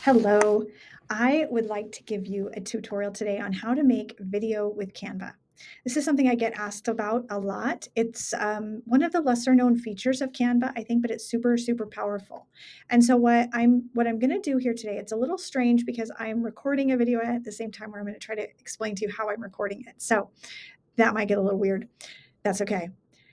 Hello, I would like to give you a tutorial today on how to make video with Canva. This is something I get asked about a lot. It's one of the lesser known features of Canva, I think, but it's super, super powerful. And so what I'm going to do here today, it's a little strange because I'm recording a video at the same time where I'm going to try to explain to you how I'm recording it. So that might get a little weird. That's okay.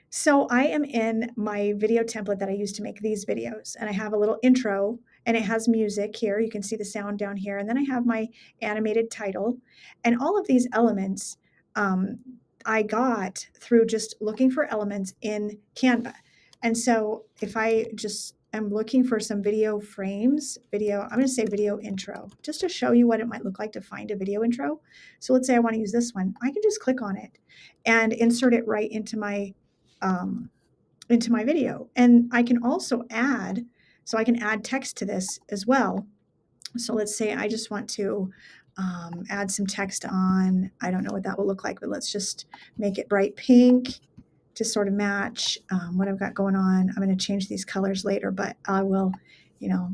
So I am in my video template that I use to make these videos, and I have a little intro and it has music here. You can see the sound down here. And then I have my animated title, and all of these elements um, I got through just looking for elements in Canva. And so if I just am looking for some video frames, I'm going to say video intro, just to show you what it might look like to find a video intro. So let's say I want to use this one. I can just click on it and insert it right um, into my video. And I can also add, so I can add text to this as well. So let's say I just want to add some text on, I don't know what that will look like, but let's just make it bright pink to sort of match what I've got going on. I'm going to change these colors later, but I will,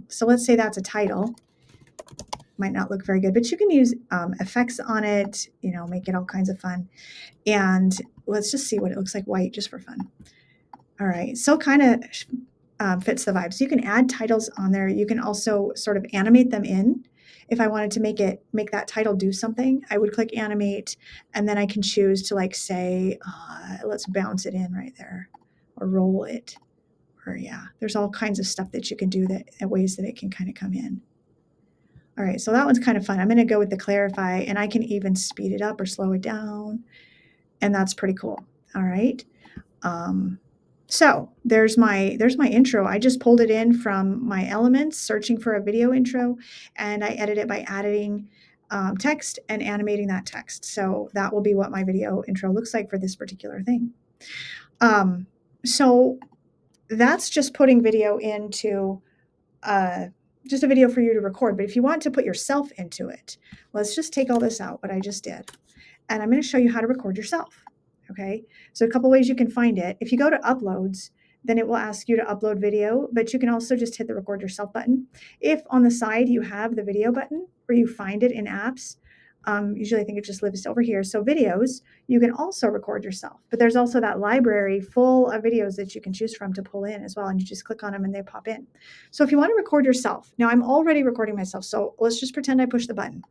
so let's say that's a title. Might not look very good, but you can use effects on it, make it all kinds of fun. And let's just see what it looks like white just for fun. All right, so kind of fits the vibe. So you can add titles on there. You can also sort of animate them in. If I wanted to make that title do something, I would click animate, and then I can choose to say, let's bounce it in right there, or roll it, or yeah, there's all kinds of stuff that you can do ways that it can kind of come in. All right, so that one's kind of fun. I'm going to go with the clarify, and I can even speed it up or slow it down, and that's pretty cool. All right. So there's my intro. I just pulled it in from my elements, searching for a video intro, and I edit it by adding text and animating that text. So that will be what my video intro looks like for this particular thing. So that's just putting video into just a video for you to record. But if you want to put yourself into it, let's just take all this out, what I just did, and I'm going to show you how to record yourself. Okay, so a couple ways you can find it. If you go to uploads, then it will ask you to upload video, but you can also just hit the record yourself button. If on the side you have the video button, or you find it in apps, usually I think it just lives over here. So videos, you can also record yourself, but there's also that library full of videos that you can choose from to pull in as well, and you just click on them and they pop in. So if you want to record yourself, now I'm already recording myself, so let's just pretend I push the button.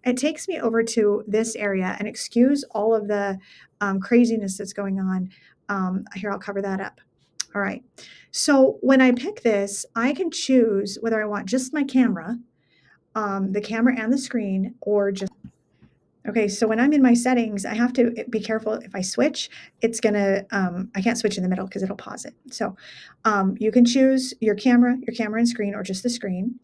It takes me over to this area, and excuse all of the craziness that's going on. Here, I'll cover that up. All right. So when I pick this, I can choose whether I want just my camera, the camera and the screen, or just. Okay, so when I'm in my settings, I have to be careful. If I switch, it's gonna, I can't switch in the middle because it'll pause it. So you can choose your camera and screen, or just the screen,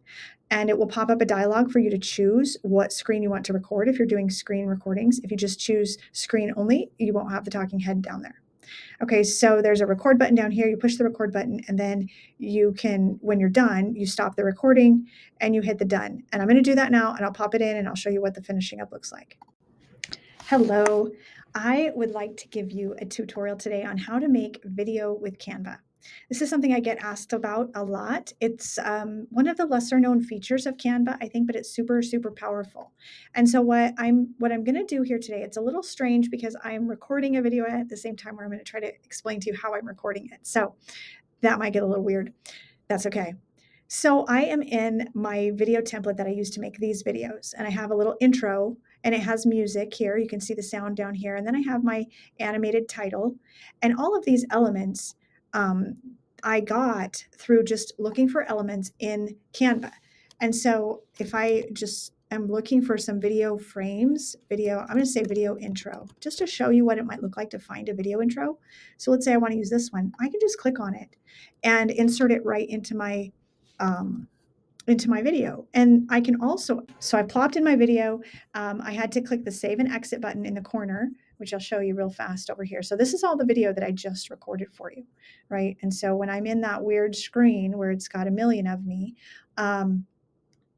and it will pop up a dialog for you to choose what screen you want to record if you're doing screen recordings. If you just choose screen only, you won't have the talking head down there. Okay, so there's a record button down here. You push the record button, and then you can, when you're done, you stop the recording and you hit the done. And I'm going to do that now, and I'll pop it in and I'll show you what the finishing up looks like. Hello, I would like to give you a tutorial today on how to make video with Canva. This is something I get asked about a lot. It's one of the lesser known features of Canva, I think, but it's super, super powerful. And so what I'm going to do here today, it's a little strange because I'm recording a video at the same time where I'm going to try to explain to you how I'm recording it. So that might get a little weird. That's okay. So I am in my video template that I use to make these videos, and I have a little intro and it has music here. You can see the sound down here. And then I have my animated title, and all of these elements I got through just looking for elements in Canva. And so if I just am looking for some video frames, I'm going to say video intro, just to show you what it might look like to find a video intro. So let's say I want to use this one. I can just click on it and insert it right into my video. And I can also, so I plopped in my video. I had to click the save and exit button in the corner, which I'll show you real fast over here. So this is all the video that I just recorded for you, right? And so when I'm in that weird screen where it's got a million of me,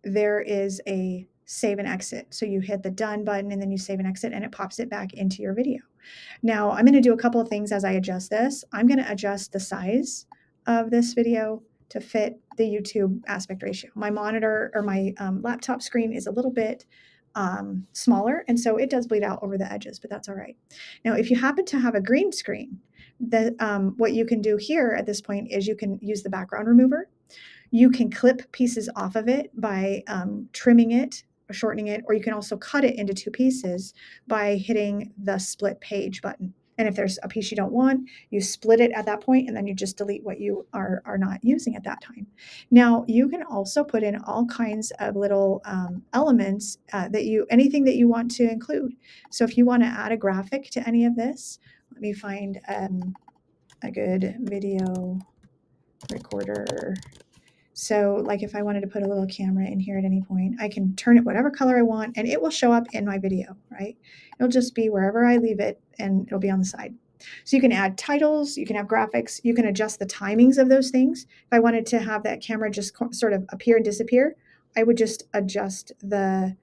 there is a save and exit. So you hit the done button and then you save and exit, and it pops it back into your video. Now I'm going to do a couple of things as I adjust this. I'm going to adjust the size of this video to fit the YouTube aspect ratio. My monitor or my laptop screen is a little bit smaller, and so it does bleed out over the edges, but that's all right. Now, if you happen to have a green screen, what you can do here at this point is you can use the background remover. You can clip pieces off of it by trimming it or shortening it, or you can also cut it into two pieces by hitting the split page button. And if there's a piece you don't want, you split it at that point, and then you just delete what you are not using at that time. Now, you can also put in all kinds of little elements anything that you want to include. So if you want to add a graphic to any of this, let me find a good video recorder. So like if I wanted to put a little camera in here at any point, I can turn it whatever color I want and it will show up in my video, right? It'll just be wherever I leave it and it'll be on the side. So you can add titles, you can have graphics, you can adjust the timings of those things. If I wanted to have that camera just sort of appear and disappear, I would just adjust the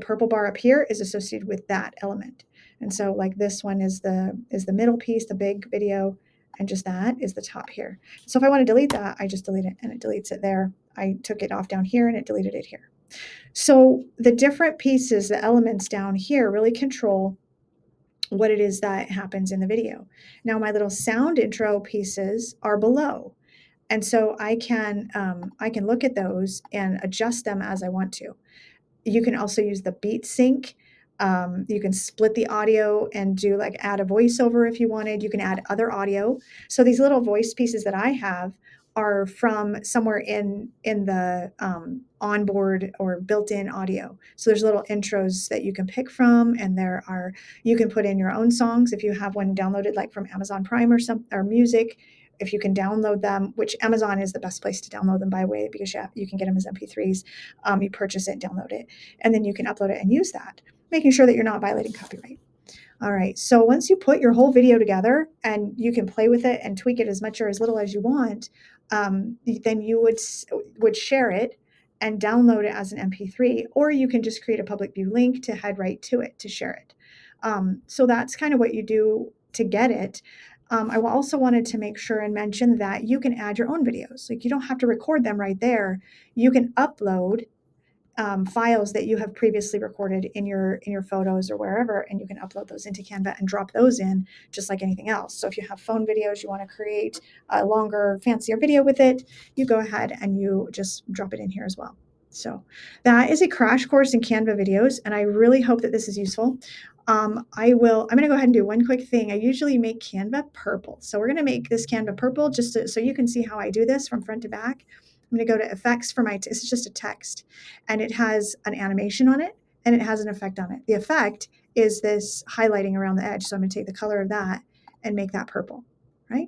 purple bar up here is associated with that element. And so like this one is the middle piece, the big video, and just that is the top here. So if I want to delete that, I just delete it and it deletes it there. I took it off down here and it deleted it here. So the different pieces, the elements down here really control what it is that happens in the video. Now my little sound intro pieces are below. And so I can look at those and adjust them as I want to. You can also use the beat sync. You can split the audio and do like add a voiceover if you wanted. You can add other audio. So these little voice pieces that I have are from somewhere in the onboard or built-in audio. So there's little intros that you can pick from, and you can put in your own songs if you have one downloaded like from Amazon Prime or music. If you can download them, which Amazon is the best place to download them, by the way, because you can get them as MP3s. You purchase it, download it, and then you can upload it and use that, making sure that you're not violating copyright. All right, so once you put your whole video together and you can play with it and tweak it as much or as little as you want, then you would share it and download it as an MP3, or you can just create a public view link to head right to it to share it. So that's kind of what you do to get it. I also wanted to make sure and mention that you can add your own videos. Like you don't have to record them right there. You can upload files that you have previously recorded in your photos or wherever, and you can upload those into Canva and drop those in just like anything else. So if you have phone videos, you want to create a longer, fancier video with it, you go ahead and you just drop it in here as well. So that is a crash course in Canva videos, and I really hope that this is useful. I'm going to go ahead and do one quick thing. I usually make Canva purple. So we're going to make this Canva purple so you can see how I do this from front to back. I'm going to go to effects for this is just a text, and it has an animation on it and it has an effect on it. The effect is this highlighting around the edge. So I'm going to take the color of that and make that purple, right?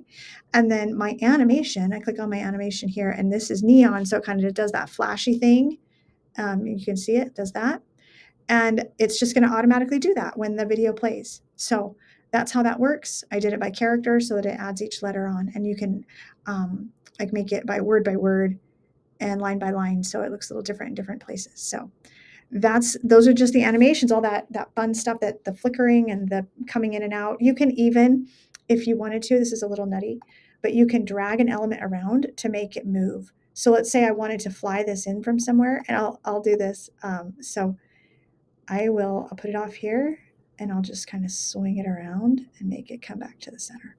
And then my animation, I click on my animation here, and this is neon. So it kind of does that flashy thing. You can see it does that. And it's just going to automatically do that when the video plays. So that's how that works. I did it by character so that it adds each letter on, and you can like make it by word and line by line, so it looks a little different in different places. So those are just the animations, all that fun stuff, that the flickering and the coming in and out. You can even, if you wanted to, this is a little nutty, but you can drag an element around to make it move. So let's say I wanted to fly this in from somewhere, and I'll do this. So I'll put it off here, and I'll just kind of swing it around and make it come back to the center.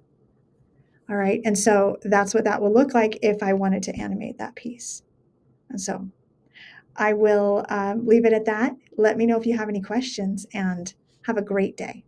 All right, and so that's what that will look like if I wanted to animate that piece. And so I will leave it at that. Let me know if you have any questions, and have a great day.